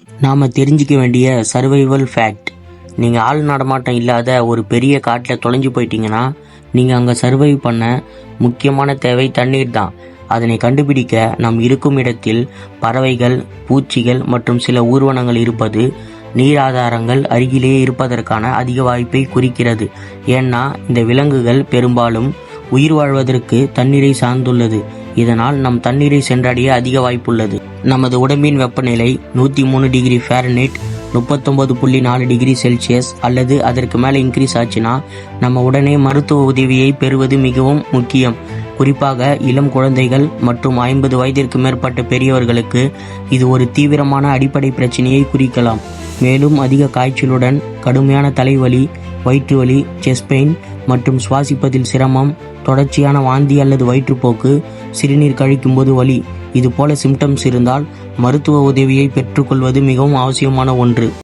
நாம் தெரிஞ்சிக்க வேண்டிய சர்வைவல் ஃபேக்ட். நீங்கள் ஆள் நடமாட்டம் இல்லாத ஒரு பெரிய காட்டில் தொலைஞ்சு போயிட்டீங்கன்னா நீங்கள் அங்கே சர்வைவ் பண்ண முக்கியமான தேவை தண்ணீர் தான். அதனை கண்டுபிடிக்க நம் இருக்கும் இடத்தில் பறவைகள், பூச்சிகள் மற்றும் சில ஊர்வனங்கள் இருப்பது நீர் ஆதாரங்கள் அருகிலேயே இருப்பதற்கான அதிக வாய்ப்பை குறிக்கிறது. ஏன்னா இந்த விலங்குகள் பெரும்பாலும் உயிர் வாழ்வதற்கு தண்ணீரை சார்ந்துள்ளது. இதனால் நம் தண்ணீரை சென்றடைய அதிக வாய்ப்புள்ளது. நமது உடம்பின் வெப்பநிலை 103 டிகிரி ஃபாரன்ஹீட் 39.4 டிகிரி செல்சியஸ் அல்லது அதற்கு மேலே இன்க்ரீஸ் ஆச்சுன்னா நம்ம உடனே மருத்துவ உதவியை பெறுவது மிகவும் முக்கியம். குறிப்பாக இளம் குழந்தைகள் மற்றும் 50 வயதிற்கு மேற்பட்ட பெரியவர்களுக்கு இது ஒரு தீவிரமான அடிப்படை பிரச்சனையை குறிக்கலாம். மேலும் அதிக காய்ச்சலுடன் கடுமையான தலைவலி, வயிற்று வலி, செஸ்ட் பெயின் மற்றும் சுவாசிப்பதில் சிரமம், தொடர்ச்சியான வாந்தி அல்லது வயிற்றுப்போக்கு, சிறுநீர் கழிக்கும்போது வலி, இது போல சிம்டம்ஸ் இருந்தால் மருத்துவ உதவியை பெற்றுக்கொள்வது மிகவும் அவசியமான ஒன்று.